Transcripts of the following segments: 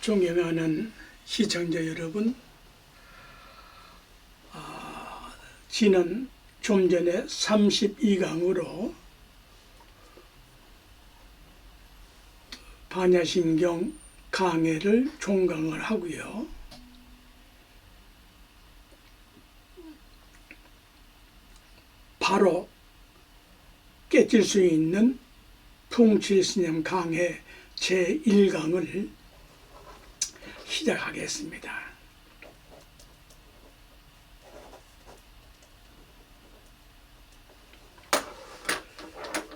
존경하는 시청자 여러분, 지난 좀 전에 32강으로 반야심경 강해를 종강을 하고요. 바로 깨질 수 있는 풍칠스님 강해 제1강을 시작하겠습니다.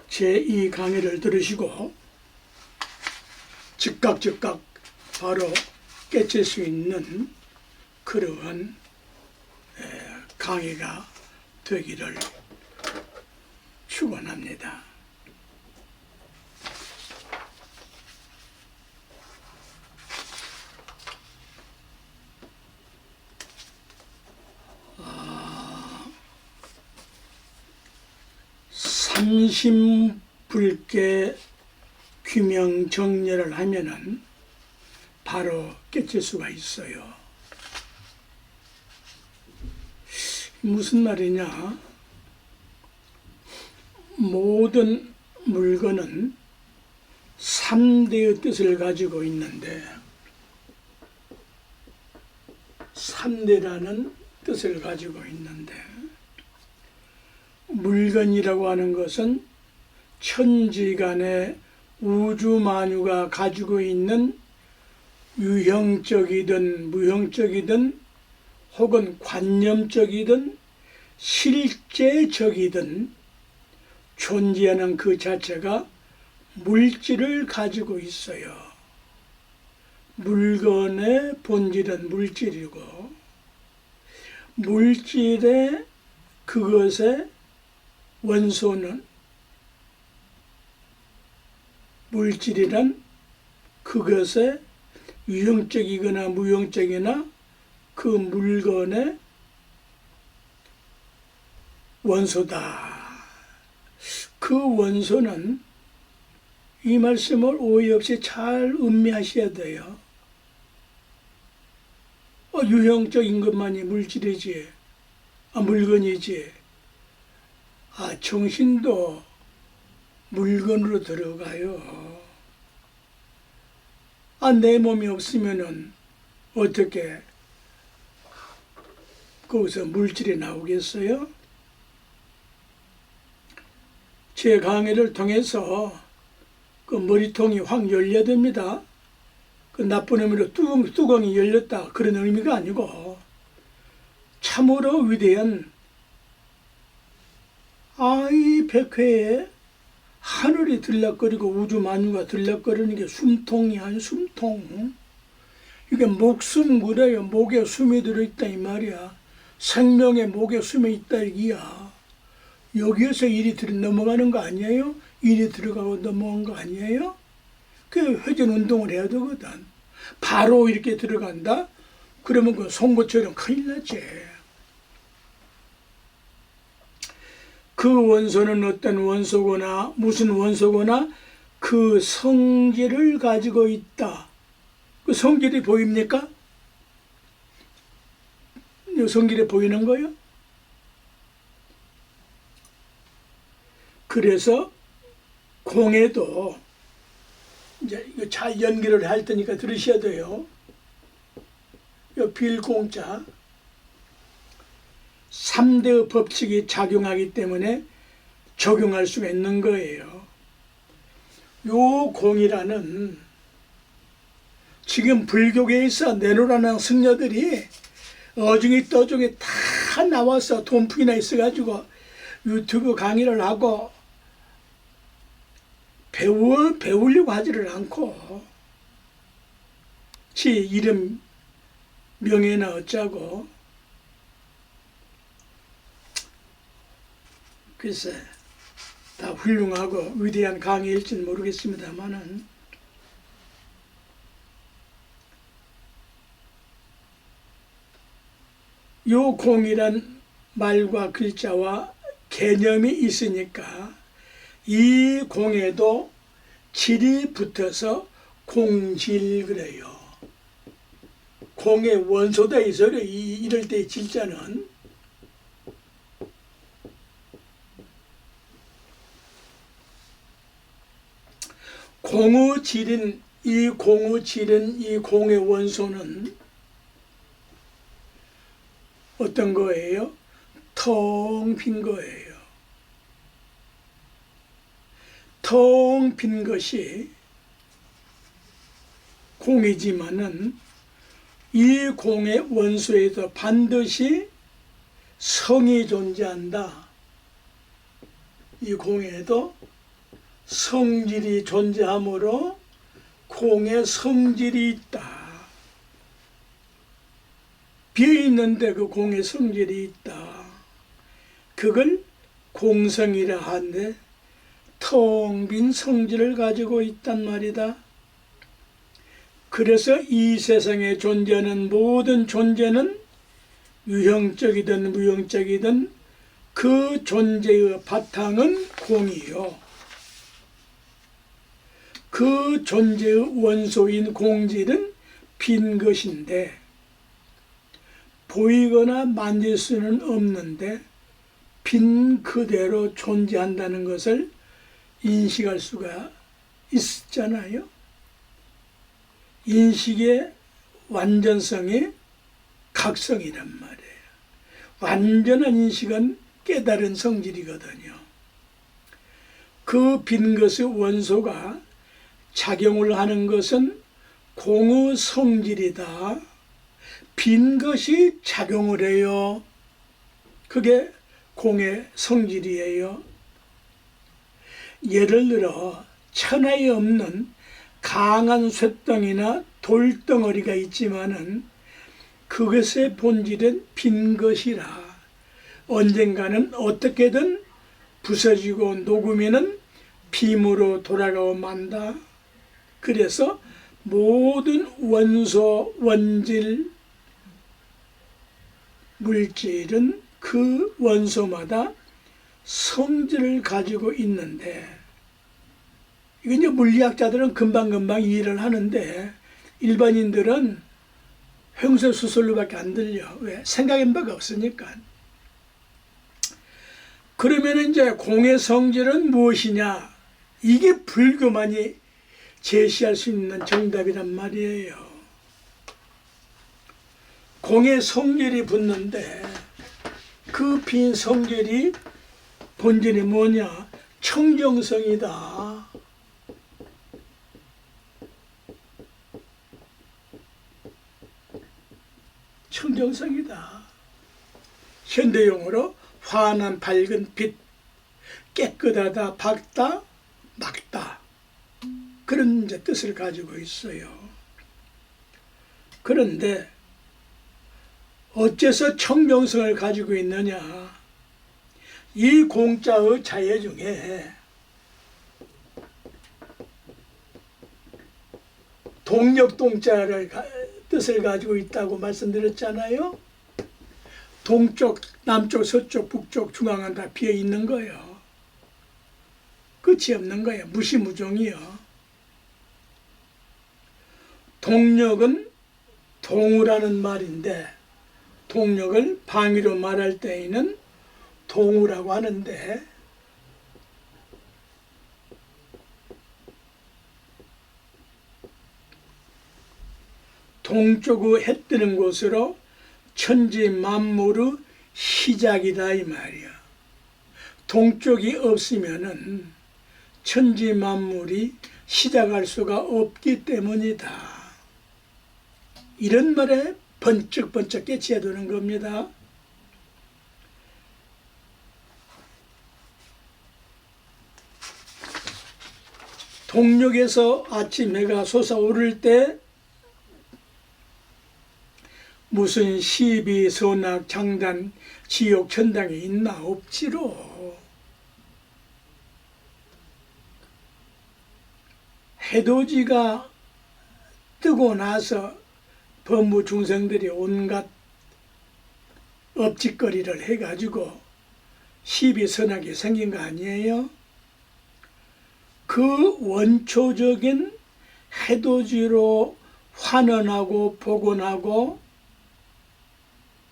제2강의를 들으시고 즉각 바로 깨칠 수 있는 그러한 강의가 되기를 축원합니다. 삼심불계 규명 정렬을 하면은 바로 깨칠 수가 있어요. 무슨 말이냐? 모든 물건은 3대의 뜻을 가지고 있는데 3대라는 뜻을 가지고 있는데 물건이라고 하는 것은 천지간의 우주만유가 가지고 있는 유형적이든 무형적이든 혹은 관념적이든 실제적이든 존재하는 그 자체가 물질을 가지고 있어요. 물건의 본질은 물질이고 물질의 그것의 원소는 물질이란 그것의 유형적이거나 무형적이나 그 물건의 원소다. 그 원소는 이 말씀을 오해 없이 잘 음미하셔야 돼요. 유형적인 것만이 물질이지, 물건이지. 정신도 물건으로 들어가요. 내 몸이 없으면은 어떻게 거기서 물질이 나오겠어요? 제 강의를 통해서 그 머리통이 확 열려야 됩니다. 그 나쁜 의미로 뚜껑이 열렸다 그런 의미가 아니고 참으로 위대한 이 백회에 하늘이 들락거리고 우주 만유가 들락거리는 게 숨통이 아니야. 숨통. 이게 목숨 그래요. 목에 숨이 들어있다 이 말이야. 생명의 목에 숨이 있다 이기야. 여기에서 일이 넘어가는 거 아니에요? 일이 들어가고 넘어간 거 아니에요? 그 회전 운동을 해야 되거든. 바로 이렇게 들어간다? 그러면 그 송곳처럼 큰일 나지. 그 원소는 어떤 원소거나 무슨 원소거나 그 성질을 가지고 있다. 그 성질이 보입니까? 성질이 보이는 거요? 그래서 공에도 이제 이거 잘 연결을 할 테니까 들으셔야 돼요. 이 빌공자 3대의 법칙이 작용하기 때문에 적용할 수가 있는 거예요. 요 공이라는 지금 불교계에서 내놓으라는 승려들이 어중이 떠중이 다 나와서 돈풍이나 있어가지고 유튜브 강의를 하고 배우려고 하지를 않고 지 이름 명예나 어쩌고 글쎄 다 훌륭하고 위대한 강의일지는 모르겠습니다만은 요 공이란 말과 글자와 개념이 있으니까 이 공에도 질이 붙어서 공질 그래요. 공의 원소다 있어요. 이럴 때의 질자는. 공의 질인 이 공의 원소는 어떤 거예요? 텅 빈 거예요. 텅 빈 것이 공이지만은 이 공의 원소에도 반드시 성이 존재한다. 이 공에도 성질이 존재하므로 공에 성질이 있다. 비어있는데 그 공에 성질이 있다. 그걸 공성이라 하는데 텅 빈 성질을 가지고 있단 말이다. 그래서 이 세상에 존재하는 모든 존재는 유형적이든 무형적이든 그 존재의 바탕은 공이요. 그 존재의 원소인 공질은 빈 것인데 보이거나 만질 수는 없는데 빈 그대로 존재한다는 것을 인식할 수가 있잖아요. 인식의 완전성이 각성이란 말이에요. 완전한 인식은 깨달은 성질이거든요. 그 빈 것의 원소가 작용을 하는 것은 공의 성질이다. 빈 것이 작용을 해요. 그게 공의 성질이에요. 예를 들어 천하에 없는 강한 쇳덩이나 돌덩어리가 있지만은 그것의 본질은 빈 것이라 언젠가는 어떻게든 부서지고 녹으면은 빔으로 돌아가고 만다. 그래서 모든 원소, 원질, 물질은 그 원소마다 성질을 가지고 있는데 이게 이제 물리학자들은 금방금방 이해를 하는데 일반인들은 횡설수설로밖에 안 들려. 왜? 생각한 바가 없으니까. 그러면 이제 공의 성질은 무엇이냐? 이게 불교만이 제시할 수 있는 정답이란 말이에요. 공의 성질이 붙는데 그 빈 성질이 본질이 뭐냐? 청정성이다. 청정성이다. 현대용어로 환한 밝은 빛, 깨끗하다, 밝다, 맑다. 그런 이제 뜻을 가지고 있어요. 그런데 어째서 청정성을 가지고 있느냐? 이 공자의 자예 중에 동력동자를 뜻을 가지고 있다고 말씀드렸잖아요. 동쪽, 남쪽, 서쪽, 북쪽, 중앙은 다 비어 있는 거예요. 끝이 없는 거예요. 무시무종이요. 동력은 동우라는 말인데 동력을 방위로 말할 때에는 동우라고 하는데 동쪽의 해 뜨는 곳으로 천지 만물의 시작이다 이 말이야. 동쪽이 없으면은 천지 만물이 시작할 수가 없기 때문이다. 이런 말에 번쩍번쩍 깨치야 되는 겁니다. 동력에서 아침 해가 솟아오를 때 무슨 시비, 선악, 장단, 지옥, 천당이 있나? 없지로. 해돋이가 뜨고 나서 범부 중생들이 온갖 업짓거리를 해가지고 시비, 선악이 생긴 거 아니에요? 그 원초적인 해돋이로 환원하고 복원하고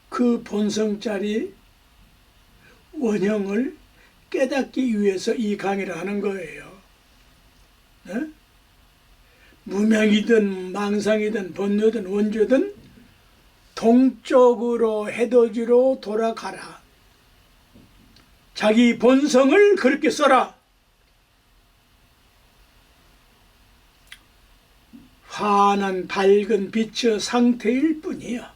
그 본성짜리 원형을 깨닫기 위해서 이 강의를 하는 거예요. 네? 무명이든 망상이든 번뇌든 원죄든 동적으로 해돋이로 돌아가라. 자기 본성을 그렇게 써라. 환한 밝은 빛의 상태일 뿐이야.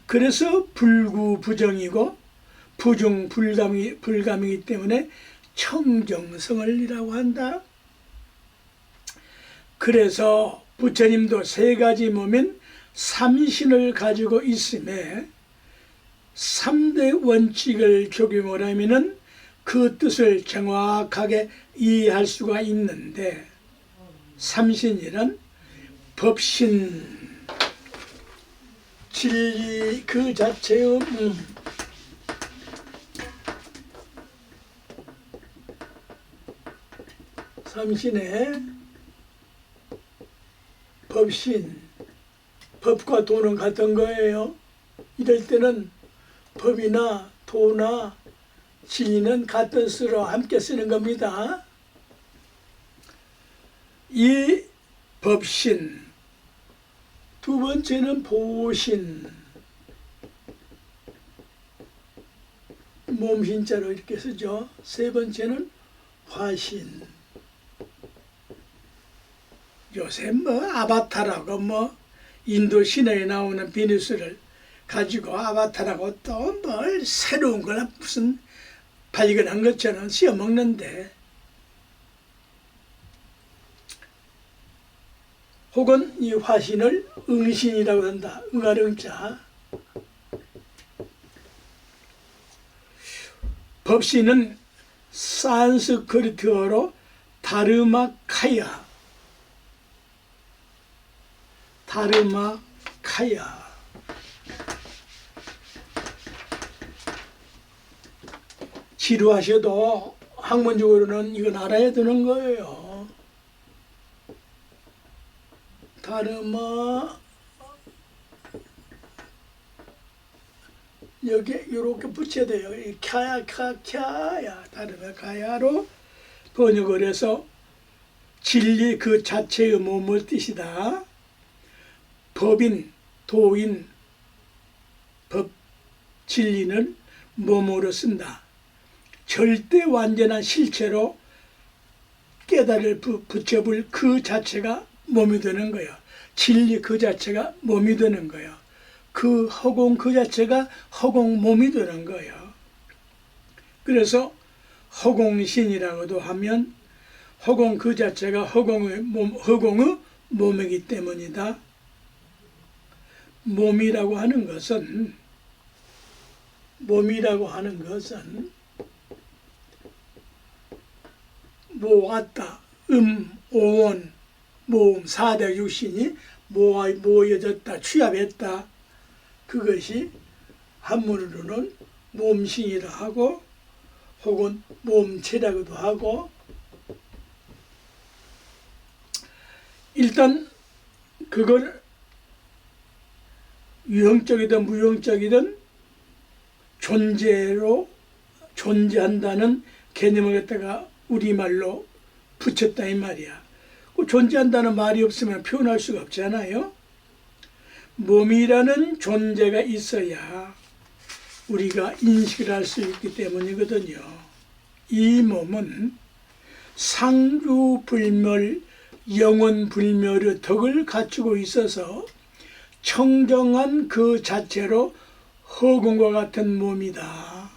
그래서 불구부정이고 부정불감이기 때문에 청정성을이라고 한다. 그래서 부처님도 세 가지 몸인 삼신을 가지고 있음에 3대 원칙을 적용을 하면은 그 뜻을 정확하게 이해할 수가 있는데, 삼신이란 법신, 진리 그 자체의 몸, 삼신의 법신, 법과 도는 같은 거예요. 이럴 때는 법이나 도나 진리는 같은 수로 함께 쓰는 겁니다. 이 법신, 두 번째는 보신, 몸신자로 이렇게 쓰죠. 세 번째는 화신. 요새 아바타라고 인도 신화에 나오는 비누스를 가지고 아바타라고 또 뭘 새로운 걸 무슨 발견한 것처럼 씌워먹는데, 혹은 이 화신을 응신이라고 한다. 응할 응자. 법신은 산스크리트어로 다르마카야. 다르마카야. 지루하셔도 학문적으로는 이건 알아야 되는 거예요. 다르마, 여기 이렇게 붙여야 돼요. 캬야 캬야 다르마카야로 번역을 해서 진리 그 자체의 몸을 뜻이다. 법인, 도인, 법, 진리는 몸으로 쓴다. 절대 완전한 실체로 깨달을 붙여볼 그 자체가 몸이 되는 거예요. 진리 그 자체가 몸이 되는 거예요. 그 허공 그 자체가 허공 몸이 되는 거예요. 그래서 허공신이라고도 하면 허공 그 자체가 허공의 몸이기 때문이다. 몸이라고 하는 것은 모았다. 오원, 모음, 4대 육신이 모여졌다, 취합했다. 그것이 한문으로는 몸신이라 하고, 혹은 몸체라고도 하고, 일단 그걸 유형적이든 무형적이든 존재한다는 개념을 갖다가 우리말로 붙였다 이 말이야. 존재한다는 말이 없으면 표현할 수가 없잖아요. 몸이라는 존재가 있어야 우리가 인식을 할 수 있기 때문이거든요. 이 몸은 상주불멸, 영원불멸의 덕을 갖추고 있어서 청정한 그 자체로 허공과 같은 몸이다.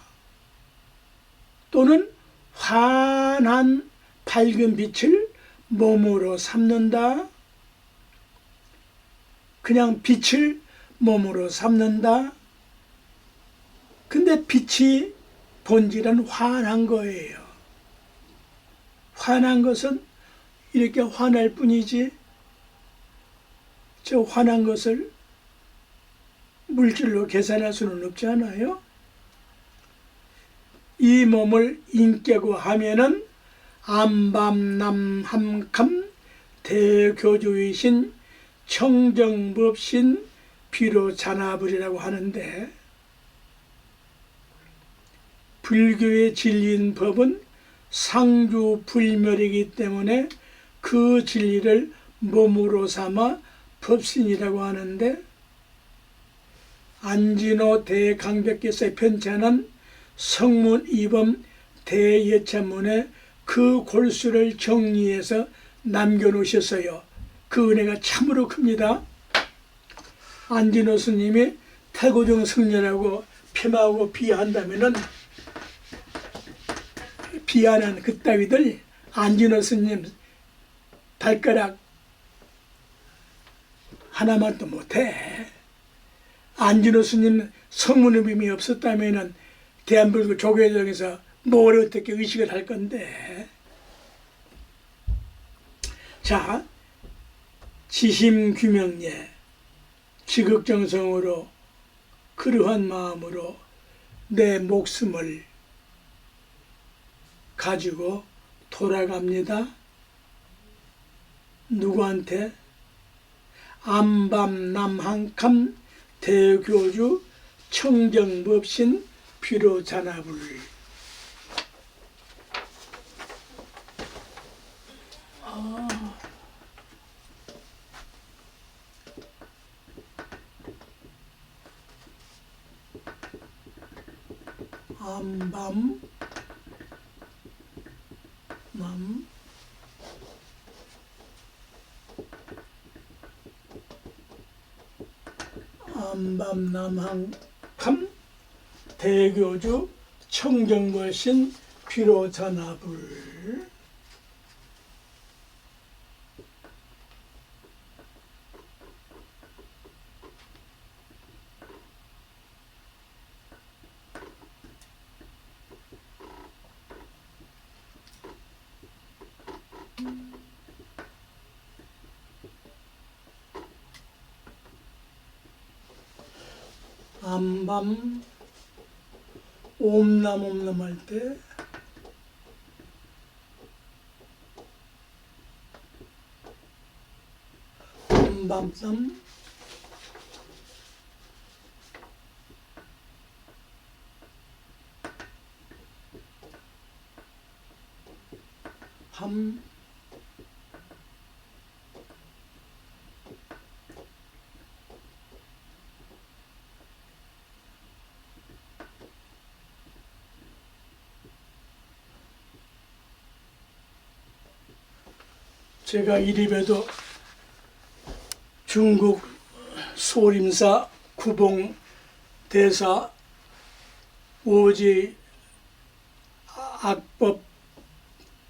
또는 환한 밝은 빛을 몸으로 삼는다. 그냥 빛을 몸으로 삼는다. 근데 빛이 본질은 환한 거예요. 환한 것은 이렇게 환할 뿐이지, 저 환한 것을 물질로 계산할 수는 없지 않아요? 이 몸을 인격화 하면은 암밤남함캄 대교주이신 청정법신 비로 잔압을이라고 하는데, 불교의 진리인 법은 상주불멸이기 때문에 그 진리를 몸으로 삼아 법신이라고 하는데, 안진호 대강백께서의 편찬은 성문 이범 대예찬문에 그 골수를 정리해서 남겨놓으셨어요. 그 은혜가 참으로 큽니다. 안진호 스님이 태고종 승려라고 폄하하고 비하한다면은, 비하는 그따위들 안진호 스님 발가락 하나만도 못해. 안진호 스님 성문의빔이 없었다면은 대한불교 조계종에서 뭘 어떻게 의식을 할 건데. 자, 지심규명예, 지극정성으로 그러한 마음으로 내 목숨을 가지고 돌아갑니다. 누구한테? 암밤남한캄 대교주 청정법신 비로잔압을. 암밤 남 암밤남한캄 대교주 청정법신 비로잔압을. 암밤 옴남 할 때 암밤삼 밤 제가 이립에도 중국 소림사 구봉 대사 오지 악법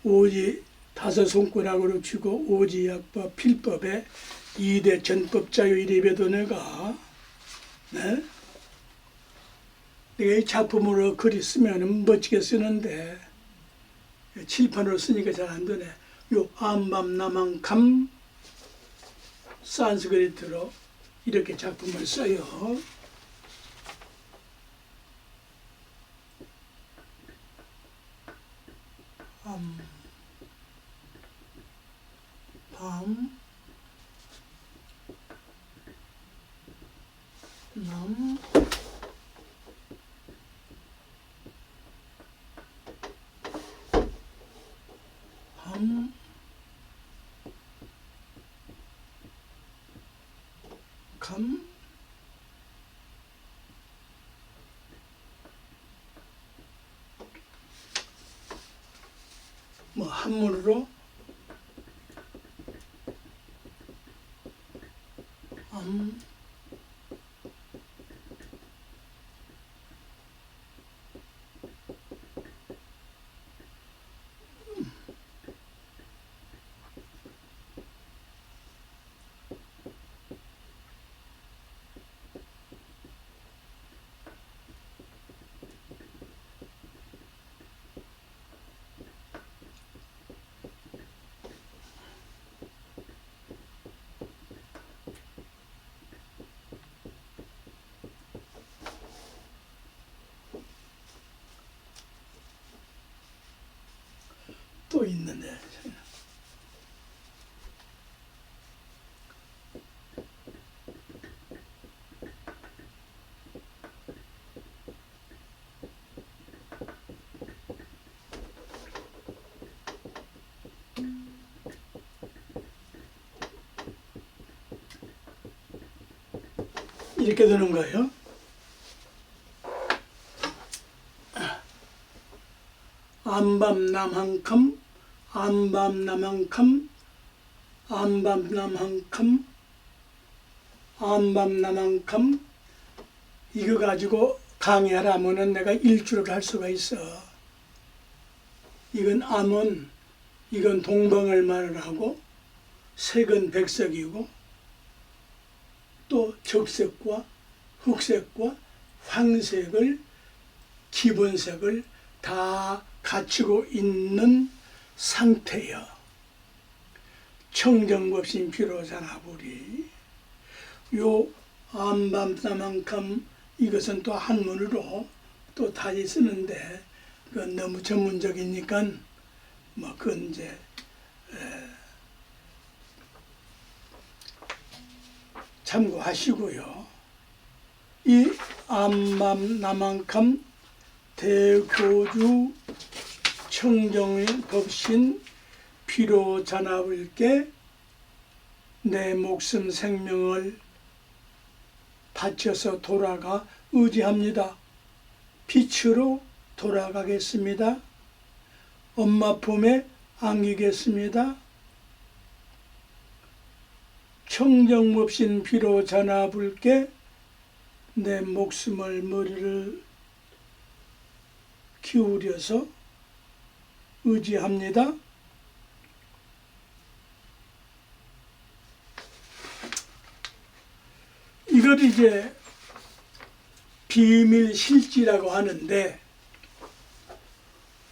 오지 다섯 손가락으로 쥐고 오지 악법 필법의 2대 전법자요 이립에도 내가 이 작품으로 글이 쓰면 멋지게 쓰는데 칠판으로 쓰니까 잘 안 되네. 요 암밤남한캄 산스크리트로 이렇게 작품을 써요. 밤 남 밤 감 뭐 한문으로 암 또 있는데 이렇게 되는 거예요. 안밤남 한 컴, 안밤남 한 컴, 안밤남 한 컴. 이거 가지고 강의하라면은 내가 일주를 할 수가 있어. 이건 암은, 이건 동방을 말하고, 색은 백색이고, 또 적색과 흑색과 황색을, 기본색을 다 갖추고 있는 상태여. 청정법신 비로자나불이. 요 안밤나만큼 이것은 또 한문으로 또 다시 쓰는데 그건 너무 전문적이니까 뭐 그건 이제 참고하시고요. 이 안밤나만큼 대교주 청정법신 비로자나불께 내 목숨 생명을 바쳐서 돌아가 의지합니다. 빛으로 돌아가겠습니다. 엄마 품에 안기겠습니다. 청정법신 비로자나불께 내 목숨을 머리를 기울여서 의지합니다. 이걸 이제 비밀실지라고 하는데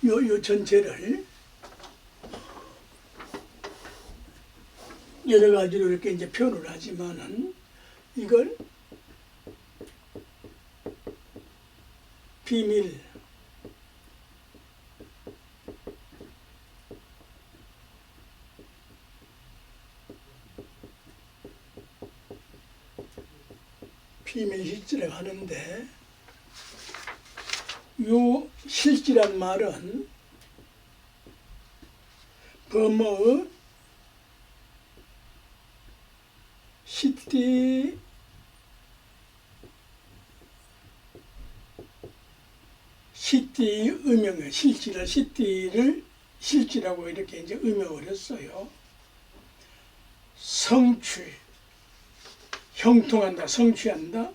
요 전체를 여러 가지로 이렇게 이제 표현을 하지만은 이걸 비밀 비밀실지라고 하는데 요 실지란 말은 범어의 시띠 음영의 실지를 시띠를 실지라고 이렇게 이제 음영을 했어요. 성취 형통한다, 성취한다.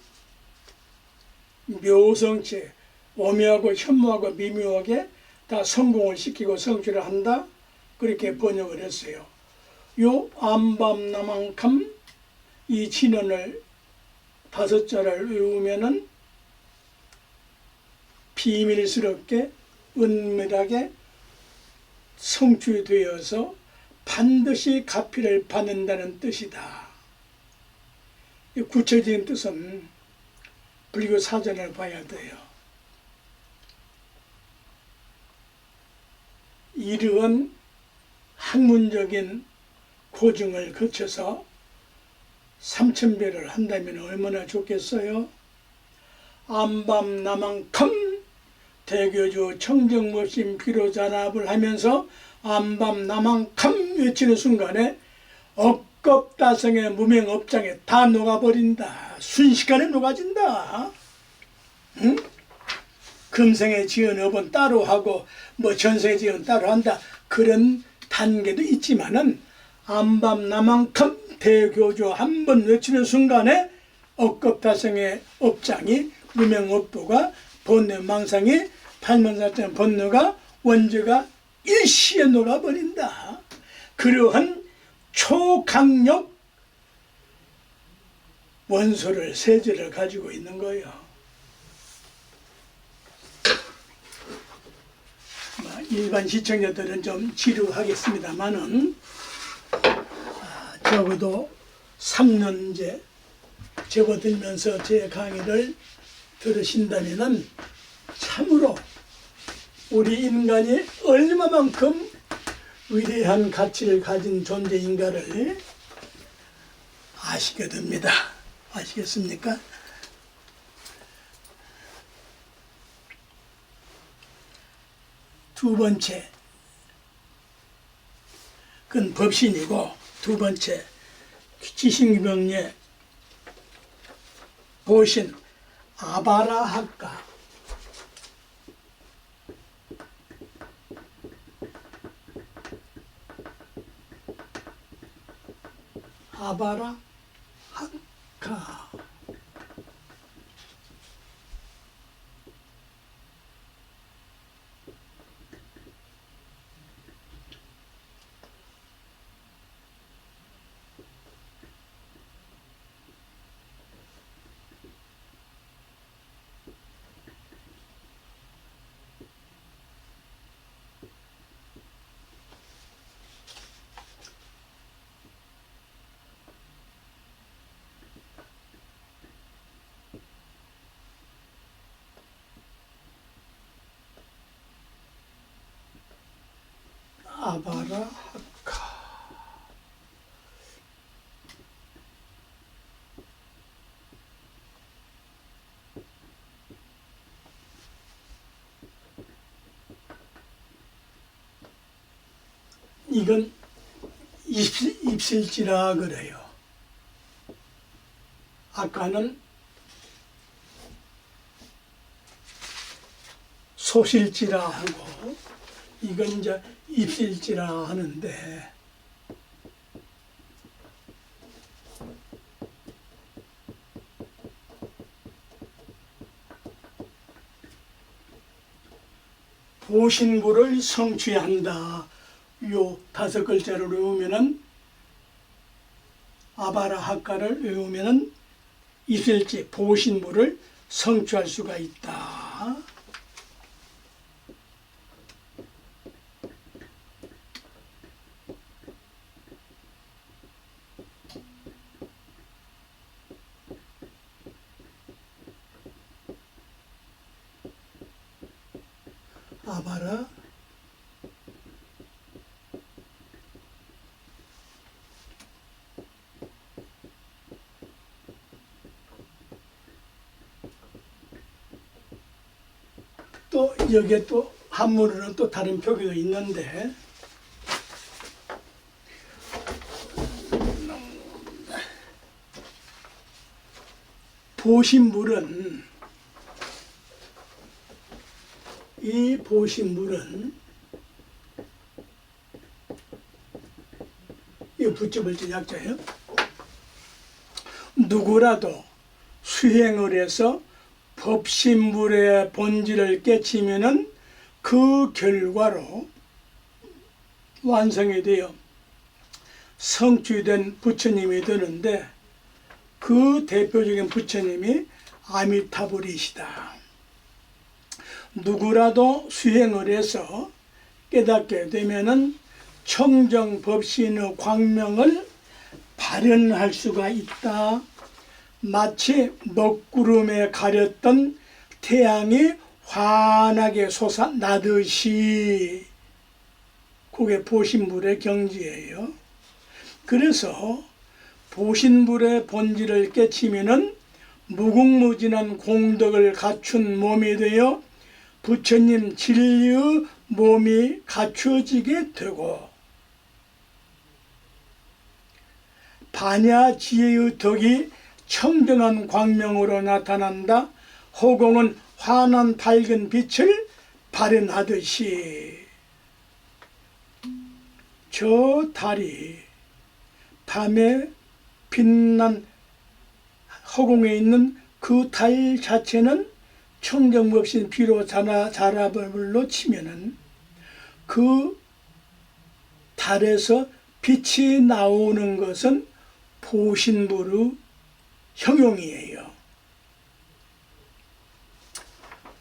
묘성체, 오묘하고 현무하고 미묘하게 다 성공을 시키고 성취를 한다. 그렇게 번역을 했어요. 요 안밤나만큼 이 진언을 5자를 외우면은 비밀스럽게 은밀하게 성취되어서 반드시 가피를 받는다는 뜻이다. 구체적인 뜻은 불교 사전을 봐야 돼요. 이러한 학문적인 고증을 거쳐서 3000배를 한다면 얼마나 좋겠어요? 안밤나만큼 대교주 청정법신 비로자납을 하면서 안밤나만큼 외치는 순간에 억겁다성의 무명업장에 다 녹아버린다. 순식간에 녹아진다. 응? 금생에 지은 업은 따로 하고 뭐 전생에 지은 따로 한다. 그런 단계도 있지만은 안밤나만큼 대교주 한 번 외치는 순간에 억겁다성의 업장이 무명업부가 번뇌망상이 팔만사천 번뇌가 원죄가 일시에 녹아버린다. 그러한 초강력 원소를 세제를 가지고 있는 거예요. 일반 시청자들은 좀 지루하겠습니다만은 적어도 3년째 접어들면서 제 강의를 들으신다면은 참으로 우리 인간이 얼마만큼 위대한 가치를 가진 존재인가를 아시게 됩니다. 아시겠습니까? 두 번째, 그건 법신이고, 두 번째, 지식명예 보신 아바라하카. 아바라하카. 아바라하카. 이건 입실지라 그래요. 아까는 소실지라 하고 이건 이제 입실지라 하는데, 보신부를 성취한다. 요 5글자를 외우면은, 아바라하카를 외우면은 입실지 보신부를 성취할 수가 있다. 아바라 또 여기에 또 한문으로는 또 다른 표기도 있는데, 보신물은, 이 보신물은, 이 붙여볼지 약자예요. 누구라도 수행을 해서 법신물의 본질을 깨치면은 그 결과로 완성이 되어 성취된 부처님이 되는데, 그 대표적인 부처님이 아미타불이시다. 누구라도 수행을 해서 깨닫게 되면은 청정법신의 광명을 발현할 수가 있다. 마치 먹구름에 가렸던 태양이 환하게 솟아나듯이, 그게 보신불의 경지예요. 그래서 보신불의 본질을 깨치면은 무궁무진한 공덕을 갖춘 몸이 되어 부처님 진리의 몸이 갖추어지게 되고, 반야지혜의 덕이 청정한 광명으로 나타난다. 허공은 환한 밝은 빛을 발현하듯이, 저 달이 밤에 빛난 허공에 있는 그 달 자체는 청정법신 비로 자라벌로 치면은 그 달에서 빛이 나오는 것은 보신불의 형용이에요.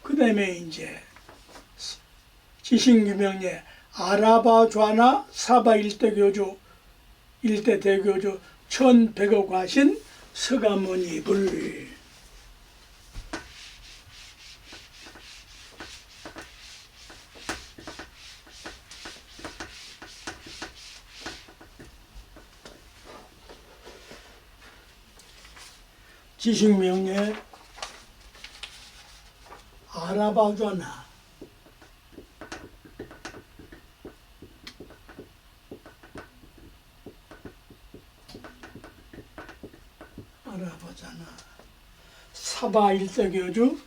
그 다음에 이제 지식유명예 아라바좌나 사바 일대교주 일대 대교주 1100억 하신 서가모니불. 지식명예 아라바좌나 사바일대교주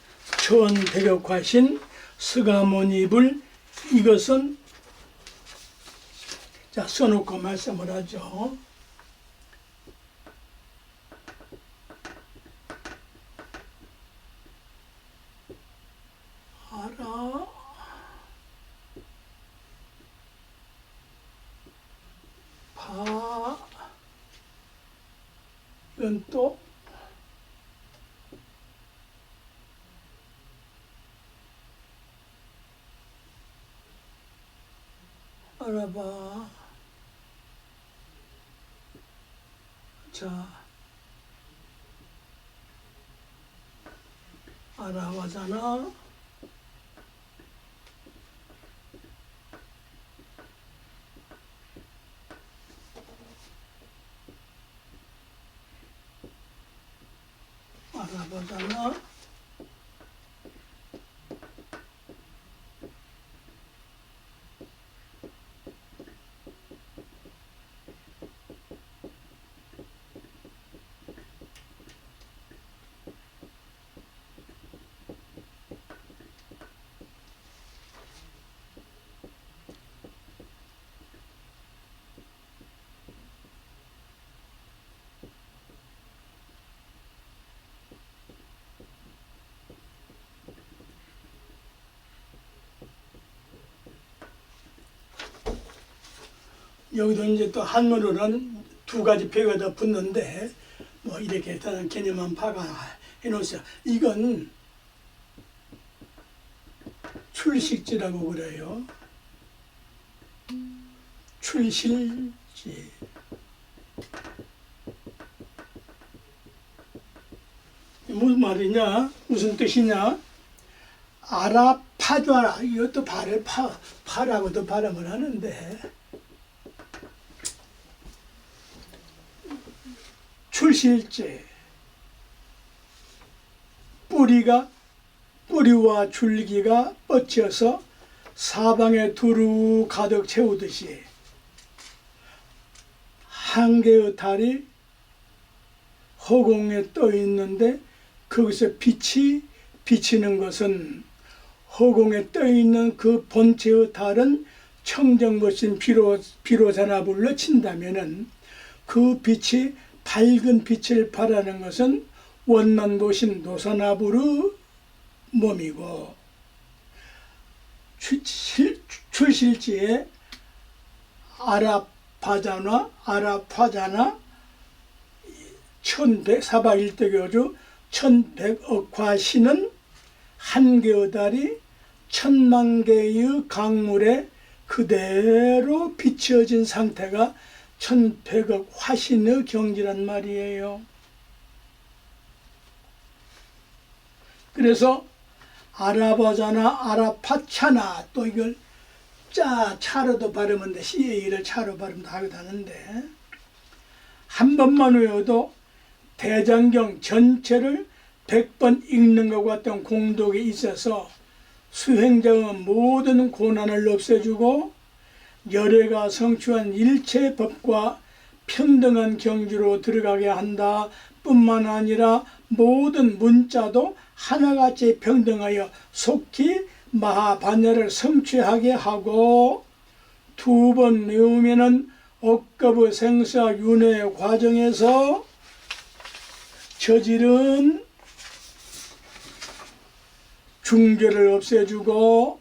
천백역화신 서가모니불. 이것은 자 써놓고 말씀을 하죠. 아라 파 이건 또 알아봐. 자, 알아봐잖아. 알아봐잖아. 여기도 이제 또 한문으로는 두 가지 표가 더 붙는데 뭐 이렇게 일단 개념만 파가 해놓으세요. 이건 출식지라고 그래요. 출실지. 무슨 말이냐? 무슨 뜻이냐? 아라파좌라. 이것도 발을 파라고도 발음을 하는데 출실제. 뿌리와 줄기가 뻗쳐서 사방에 두루 가득 채우듯이 한 개의 달이 허공에 떠 있는데 거기서 빛이 비치는 것은 허공에 떠 있는 그 본체의 달은 청정멋진 비로자나불로 친다면은 그 빛이 밝은 빛을 발하는 것은 원난도신 노사나불의 몸이고, 출실지에 아라파자나 사바일대교주 천백억화신은 한 개의 달이 천만 개의 강물에 그대로 비춰진 상태가 천백억 화신의 경지란 말이에요. 그래서 아라바자나 아라파차나 또 이걸 차로도 발음하는데 CA를 차로 발음도 하기도 하는데 한 번만 외워도 대장경 전체를 100번 읽는 것과 같은 공덕이 있어서 수행자의 모든 고난을 없애주고 열애가 성취한 일체 법과 평등한 경지로 들어가게 한다 뿐만 아니라 모든 문자도 하나같이 평등하여 속히 마하반야를 성취하게 하고, 두 번 외우면은 억겁의 생사 윤회 과정에서 저지른 중죄를 없애주고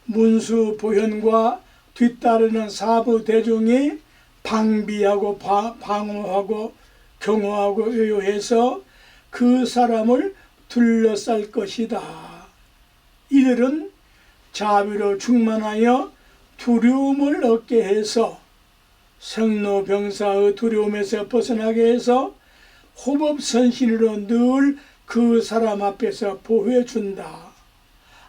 문수 보현과 뒤따르는 사부 대중이 방비하고 방어하고 경호하고 의효해서 그 사람을 둘러쌀 것이다. 이들은 자비로 충만하여 두려움을 얻게 해서 생로병사의 두려움에서 벗어나게 해서 호법선신으로 늘 그 사람 앞에서 보호해준다.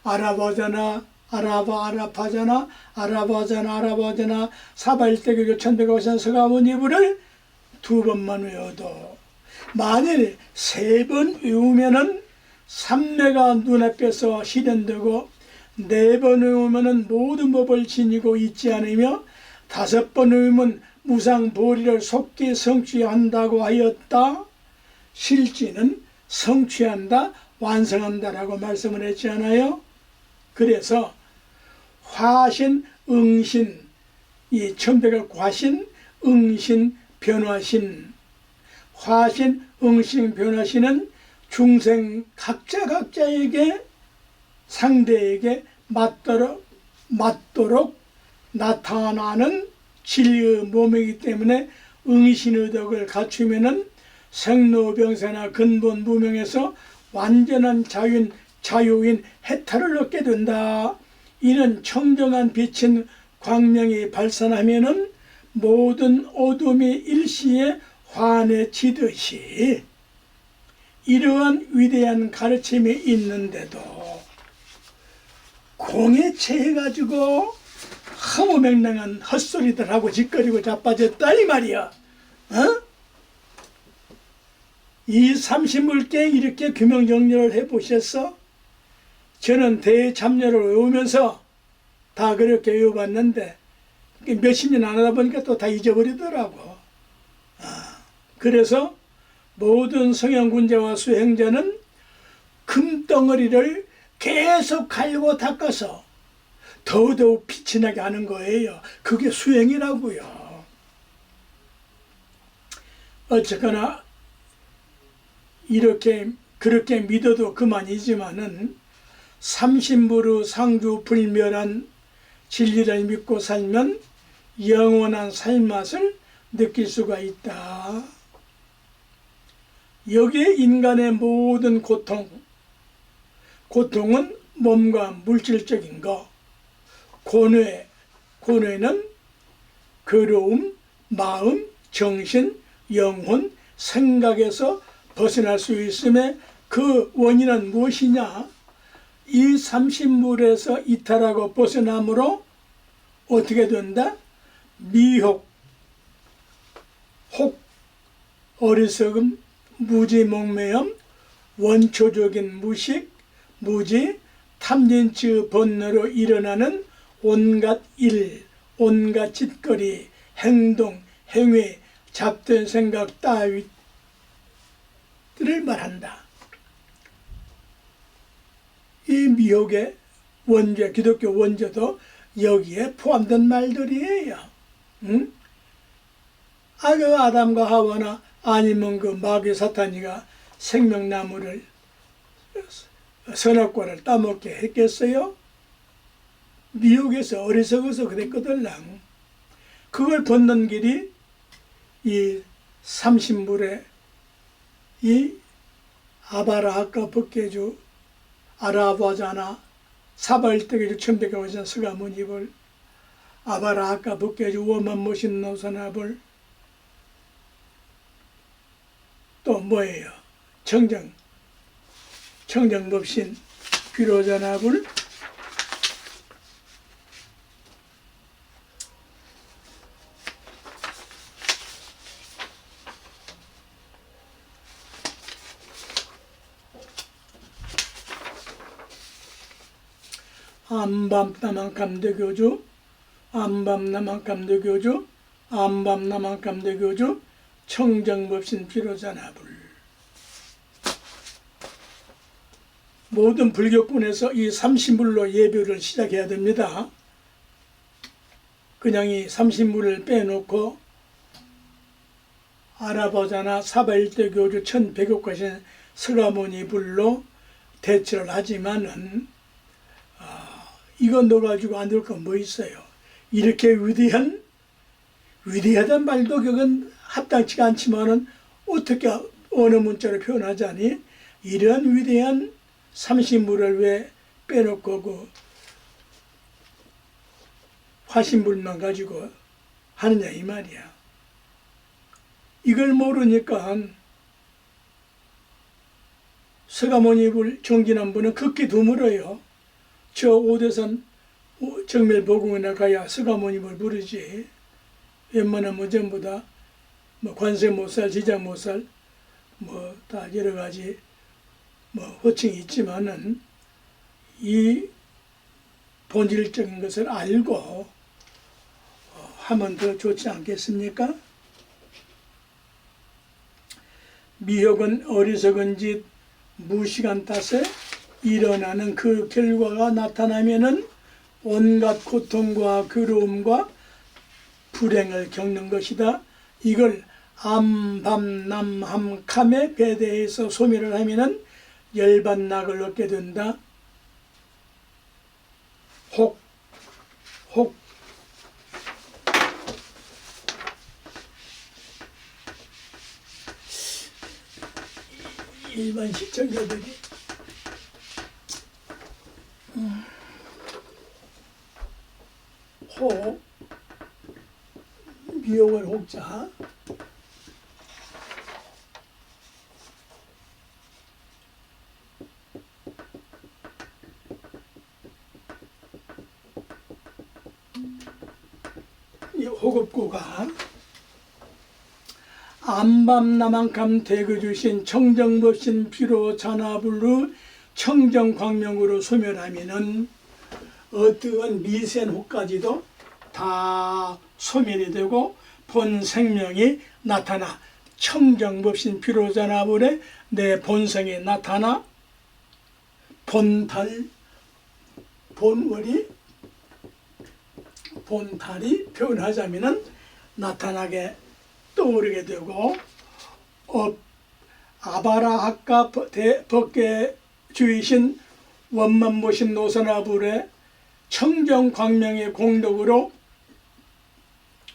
아라바자나 아라파자나 아라바자나 사바일대교주 천백억화신 서가모니불을 두 번만 외워도, 만일 세 번 외우면은 삼매가 눈앞에서 실현되고, 네 번 외우면은 모든 법을 지니고 있지 않으며, 다섯 번 외우면 무상보리를 속히 성취한다고 하였다. 실지는 성취한다, 완성한다라고 말씀을 했지 않아요? 그래서 화신, 응신, 이 천백을 과신, 응신, 변화신, 화신, 응신, 변화신은 중생 각자에게 상대에게 맞도록 나타나는 진리의 몸이기 때문에 응신의 덕을 갖추면은 생로병사나 근본 무명에서 완전한 자유인 해탈을 얻게 된다. 이는 청정한 빛인 광명이 발산하면은 모든 어둠이 일시에 환해지듯이 이러한 위대한 가르침이 있는데도 공에 체해가지고 허무맹랑한 헛소리들 하고 짓거리고 자빠졌다 이 말이야. 어? 이 삼신물계 이렇게 규명정리를 해보셨어? 저는 대참여를 외우면서 다 그렇게 외워봤는데 몇십 년 안 하다 보니까 또 다 잊어버리더라고. 그래서 모든 성현군자와 수행자는 금덩어리를 계속 갈고 닦아서 더더욱 빛이 나게 하는 거예요. 그게 수행이라고요. 어쨌거나 이렇게 그렇게 믿어도 그만이지만은 삼신부의 상주 불멸한 진리를 믿고 살면 영원한 삶맛을 느낄 수가 있다. 여기에 인간의 모든 고통은 몸과 물질적인 거, 고뇌는 괴로움, 마음, 정신, 영혼, 생각에서 벗어날 수 있음에 그 원인은 무엇이냐? 이 삼신물에서 이탈하고 벗어남으로 어떻게 된다? 미혹, 혹, 어리석음, 무지몽매염, 원초적인 무식, 무지, 탐진치 번뇌로 일어나는 온갖 일, 온갖 짓거리, 행동, 행위, 잡된 생각 따위들을 말한다. 이 미혹의 원죄, 기독교 원죄도 여기에 포함된 말들이에요. 응? 그 아담과 하와나 아니면 그 마귀 사탄이가 생명나무를 선악과를 따먹게 했겠어요? 미혹에서 어리석어서 그랬거들랑. 그걸 벗는 길이 이 삼신물의 이 아바라하카 법계주 아라바자나 사바일대계주 천백가와자 서가모니볼 아바라하카 법계주 워만모신노사나볼 또 뭐예요? 청정법신 비로자나불 안밤남한감대교주 안밤남한감대교주 안밤남한감대교주 청정법신 비로자나불. 모든 불교권에서 이 삼신물로 예배를 시작해야 됩니다. 그냥 이 삼신물을 빼놓고 아라바자나 사바일대교주 1100억과신 서가모니 불로 대처를 하지만은 이거 넣어가지고 안 될 건 뭐 있어요? 이렇게 위대하단 말도 그건 합당치가 않지만은 어떻게 어느 문자로 표현하자니 이러한 위대한 삼신물을 왜 빼놓고 그 화신물만 가지고 하느냐 이 말이야. 이걸 모르니까 서가모니불 정진한 분은 극히 드물어요. 저 오대산 정밀보궁에 가야 서가모니불 부르지. 웬만하면 전부 다 뭐 관세모살, 지장모살 뭐 다 여러 가지 뭐 호칭이 있지만은 이 본질적인 것을 알고 하면 더 좋지 않겠습니까? 미혹은 어리석은 짓, 무시간 탓에 일어나는 그 결과가 나타나면은 온갖 고통과 괴로움과 불행을 겪는 것이다. 이걸 암밤남함캄에 배대해서 소멸을 하면은 열반낙을 얻게 된다. 혹 일반 시청자들이 혹 미역을 혹자 이 호급구가 암밤나만캄 대그 주신 청정법신 비로 잔화불루 청정광명으로 소멸하면은 어떠한 미센 혹까지도 다 소멸이 되고 본 생명이 나타나 청정법신 비로 잔화불에 내 본성이 나타나 본달이 표현하자면은 나타나게 떠오르게 되고 아바라학과 법계 주이신 원만보신 노선화불의 청정광명의 공덕으로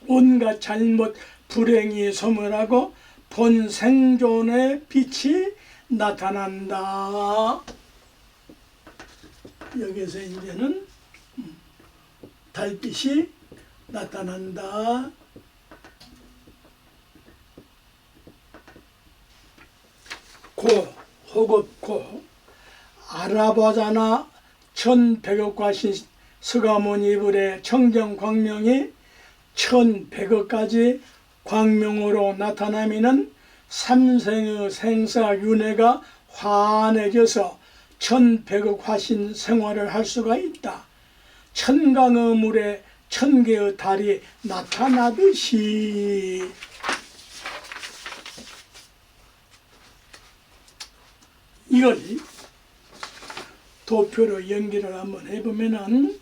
온갖 잘못 불행이 소멸하고 본 생존의 빛이 나타난다. 여기서 이제는 달빛이 나타난다. 호급고 아라바자나 1100억과신 서가모니불의 청정광명이 1100억까지 광명으로 나타나면은 삼생의 생사윤회가 환해져서 1100억 화신 생활을 할 수가 있다. 천강의 물에 1000개의 달이 나타나듯이 이걸 도표로 연기를 한번 해보면은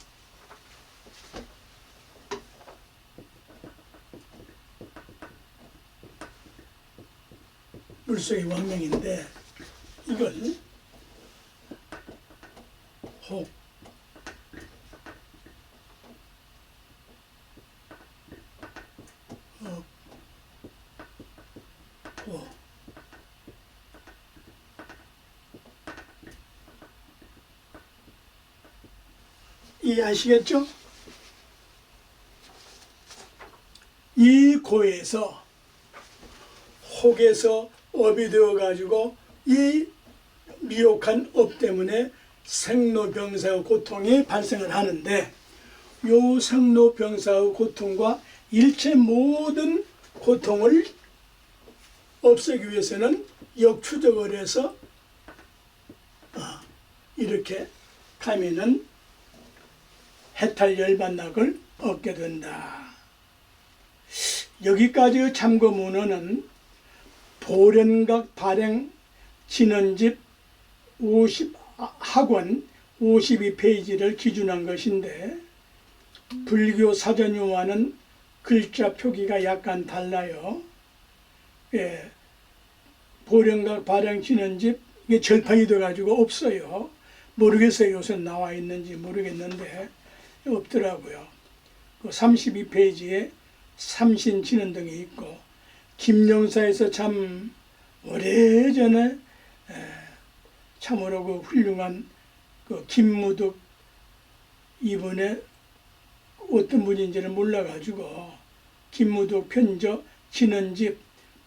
물속의 왕명인데 이걸 혹 이해하시겠죠? 이 고에서 혹에서 업이 되어 가지고 이 미혹한 업 때문에 생로병사의 고통이 발생을 하는데 요 생로병사의 고통과 일체 모든 고통을 없애기 위해서는 역추적을 해서 이렇게 가면은 해탈 열반낙을 얻게 된다. 여기까지의 참고 문헌은 보련각 발행 진원집 학원 52페이지를 기준한 것인데 불교 사전유와는 글자 표기가 약간 달라요. 예, 보련각 발행 진원집 이게 절판이 돼가지고 없어요. 모르겠어요. 요새 나와 있는지 모르겠는데 없더라고요. 그 32페이지에 삼신진원 등이 있고 김영사에서 참 오래전에 참으로 그 훌륭한 그 김무득 이분의 어떤 분인지는 몰라가지고 김무득 편저 진원집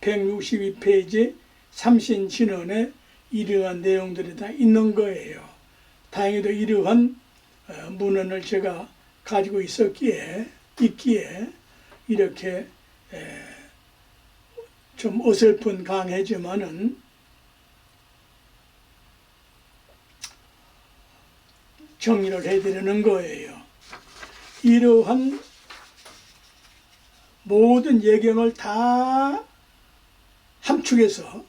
162페이지 삼신진원에 이러한 내용들이 다 있는 거예요. 다행히도 이러한 문헌을 제가 가지고 있기에 이렇게 좀 어설픈 강해지만은 정리를 해드리는 거예요. 이러한 모든 예경을 다 함축해서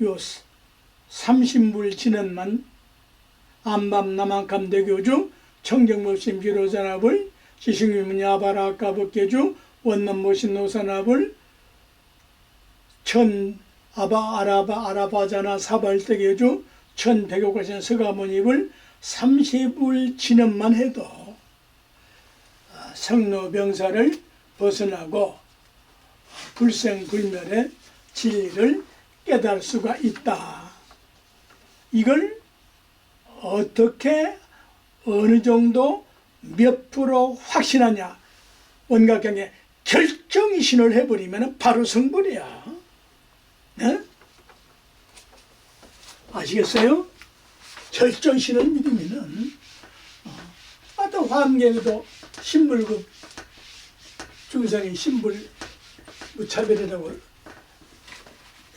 요 30물 진언만 안밤 남한캄 대교주 청정모심 비로자나불 지승유문 야바라 까벅개주 원남모신 노사나불 천 아바 아라바 아라바자나 사발대교주 천백여과신 서가모니불 30을 진언만 해도 생로병사를 벗어나고 불생불멸의 진리를 깨달을 수가 있다. 이걸 어떻게 어느 정도 몇 프로 확신하냐. 원각경에 결정신을 해버리면 바로 성불이야. 네? 아시겠어요? 결정신을 믿으면은 또 화엄경에도 신불급 중생의 신불 무차별이라고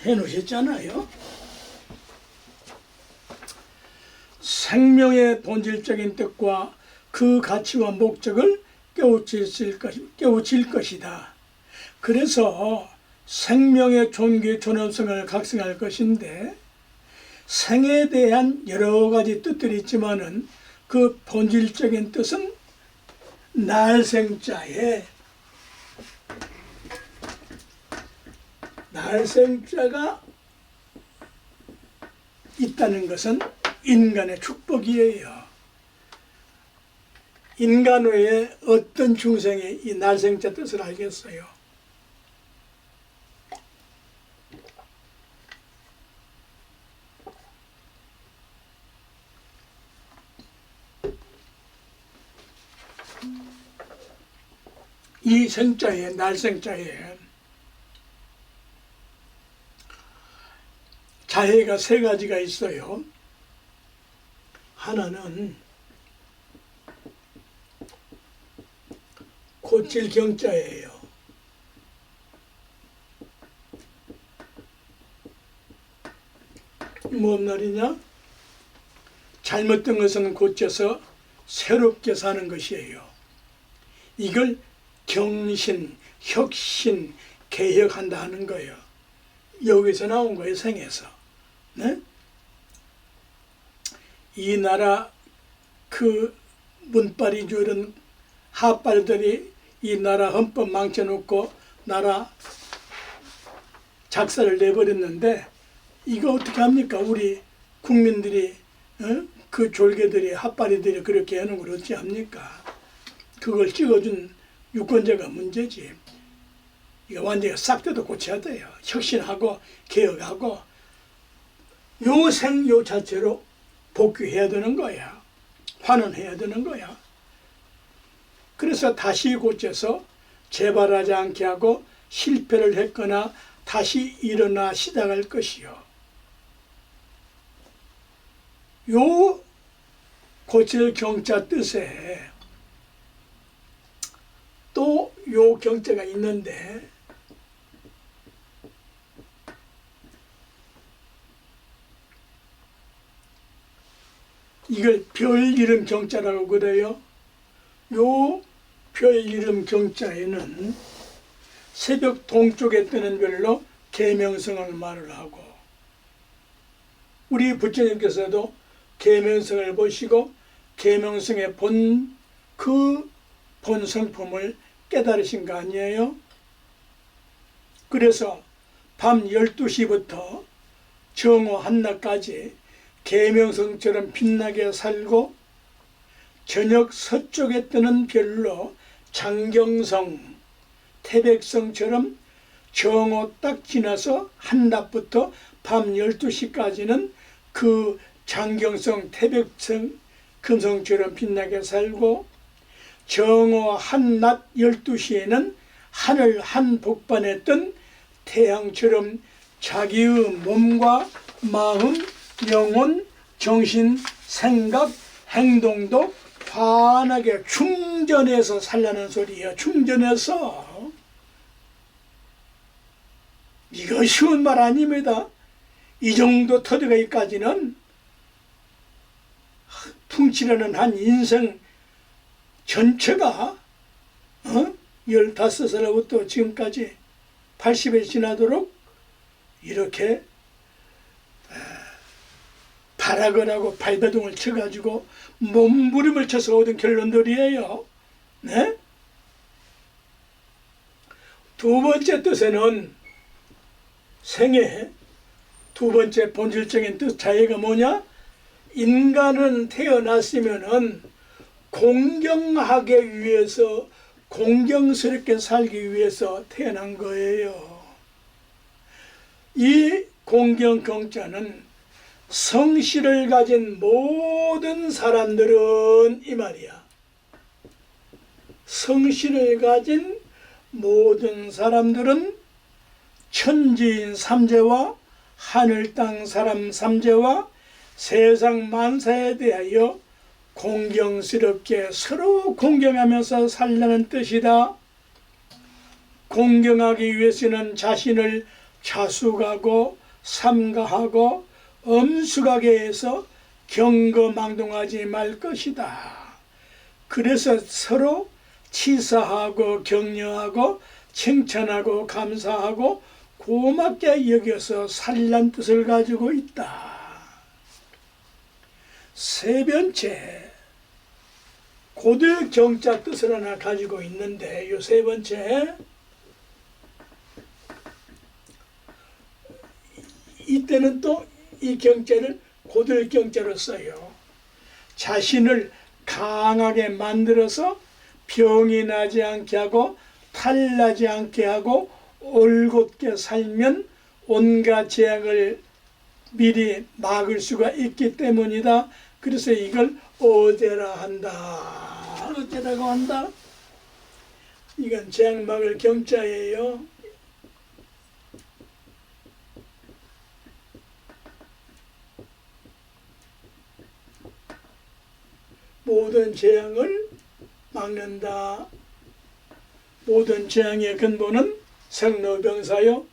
해놓으셨잖아요. 생명의 본질적인 뜻과 그 가치와 목적을 깨우칠 것이다. 그래서 생명의 존귀 존엄성을 각성할 것인데 생에 대한 여러 가지 뜻들이 있지만은 그 본질적인 뜻은 날생자에 날생자가 있다는 것은 인간의 축복이에요. 인간 외에 어떤 중생이 이 날생자 뜻을 알겠어요? 이 생자에, 날생자에 자해가 세 가지가 있어요. 하나는 고칠 경자예요. 뭔 말이냐? 잘못된 것은 고쳐서 새롭게 사는 것이에요. 이걸 경신, 혁신, 개혁한다 하는 거예요. 여기서 나온 거예요, 생에서. 네? 이 나라 그 문빨이 주는 하빨들이 이 나라 헌법 망쳐놓고 나라 작사를 내버렸는데 이거 어떻게 합니까? 우리 국민들이 그 졸개들이 핫바리들이 그렇게 하는 걸 어찌 합니까? 그걸 찍어준 유권자가 문제지. 이거 완전히 싹 뜯어 고쳐야 돼요. 혁신하고 개혁하고 요 자체로 복귀해야 되는 거야. 환원해야 되는 거야. 그래서 다시 고쳐서 재발하지 않게 하고 실패를 했거나 다시 일어나 시작할 것이요. 요 고칠 경자 뜻에 또 요 경자가 있는데 이걸 별 이름 경자라고 그래요. 요 별 이름 경자에는 새벽 동쪽에 뜨는 별로 계명성을 말을 하고 우리 부처님께서도 계명성을 보시고 계명성의 그 본성품을 깨달으신 거 아니에요? 그래서 밤 12시부터 정오 한낮까지 계명성처럼 빛나게 살고 저녁 서쪽에 뜨는 별로 장경성, 태백성처럼 정오 딱 지나서 한낮부터 밤 12시까지는 그 장경성, 태백성, 금성처럼 빛나게 살고 정오 한낮 12시에는 하늘 한복판에 뜬 태양처럼 자기의 몸과 마음, 영혼, 정신, 생각, 행동도 환하게 충전해서 살라는 소리예요. 충전해서. 이거 쉬운 말 아닙니다. 이 정도 터득하기까지는 풍치라는 한 인생 전체가 15살부터 지금까지 80에 지나도록 이렇게 타락을 하고 발버둥을 쳐가지고 몸부림을 쳐서 얻은 결론들이에요. 네? 두 번째 뜻에는 생애 두 번째 본질적인 뜻 자의가 뭐냐? 인간은 태어났으면은 공경하기 위해서 공경스럽게 살기 위해서 태어난 거예요. 이 공경경자는 성실을 가진 모든 사람들은 이 말이야. 성실을 가진 모든 사람들은 천지인 삼재와 하늘 땅 사람 삼재와 세상 만사에 대하여 공경스럽게 서로 공경하면서 살라는 뜻이다. 공경하기 위해서는 자신을 자숙하고 삼가하고 엄숙하게 해서 경거망동하지 말 것이다. 그래서 서로 치사하고 격려하고 칭찬하고 감사하고 고맙게 여겨서 살란 뜻을 가지고 있다. 세 번째, 고들 경자 뜻을 하나 가지고 있는데 요 세 번째, 이때는 또 이 경자를 고들 경자로 써요. 자신을 강하게 만들어서 병이 나지 않게 하고 탈나지 않게 하고 올곧게 살면 온갖 재앙을 미리 막을 수가 있기 때문이다. 그래서 이걸 어제라 한다. 어제라고 한다. 이건 재앙 막을 경자예요. 모든 재앙을 막는다. 모든 재앙의 근본은 생로병사요.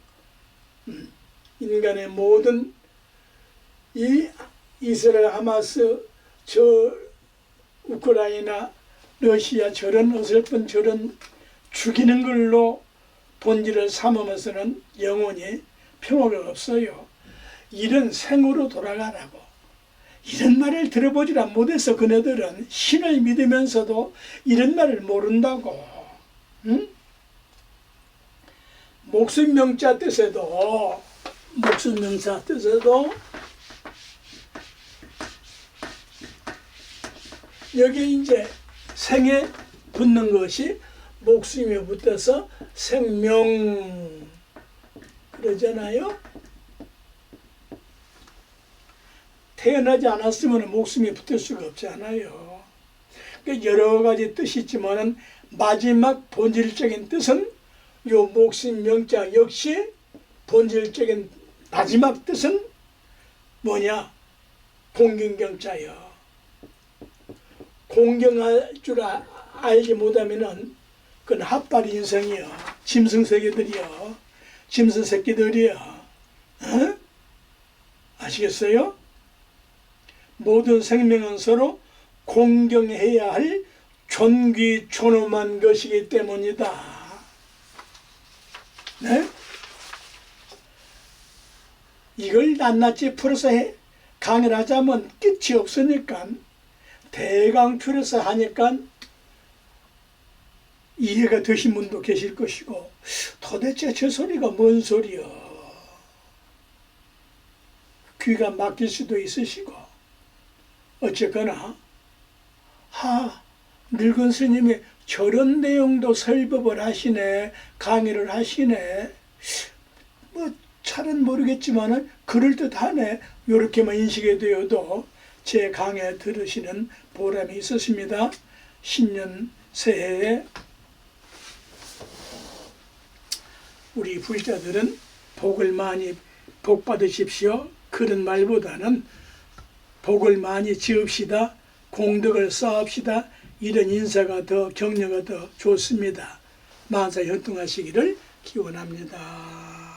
인간의 모든 이 이스라엘 하마스 저 우크라이나 러시아 저런 어설픈 저런 죽이는 걸로 본질을 삼으면서는 영원히 평화가 없어요. 이런 생으로 돌아가라고. 이런 말을 들어보지라 못해서 그네들은 신을 믿으면서도 이런 말을 모른다고. 응? 목숨명자 뜻에도 여기 이제 생에 붙는 것이 목숨에 붙어서 생명 그러잖아요. 태어나지 않았으면 목숨이 붙을 수가 없잖아요. 여러 가지 뜻이 있지만은 마지막 본질적인 뜻은 요 목숨명자 역시 본질적인 마지막 뜻은 뭐냐? 공경경자요. 공경할 줄 알지 못하면은 그건 핫발 인생이요. 짐승새끼들이요. 짐승새끼들이요. 어? 아시겠어요? 모든 생명은 서로 공경해야 할 존귀존엄한 것이기 때문이다. 네? 이걸 낱낱이 풀어서 강의를 하자면 끝이 없으니까 대강 풀어서 하니까 이해가 되신 분도 계실 것이고 도대체 저 소리가 뭔 소리여? 귀가 막힐 수도 있으시고 어쨌거나 늙은 스님이 저런 내용도 설법을 하시네, 강의를 하시네. 뭐 잘은 모르겠지만은 그럴듯하네. 이렇게만 인식이 되어도 제 강의 들으시는 보람이 있었습니다. 신년 새해에 우리 불자들은 복을 많이 복 받으십시오. 그런 말보다는 복을 많이 지읍시다. 공덕을 쌓읍시다. 이런 인사가 더 격려가 더 좋습니다. 만사 현통하시기를 기원합니다.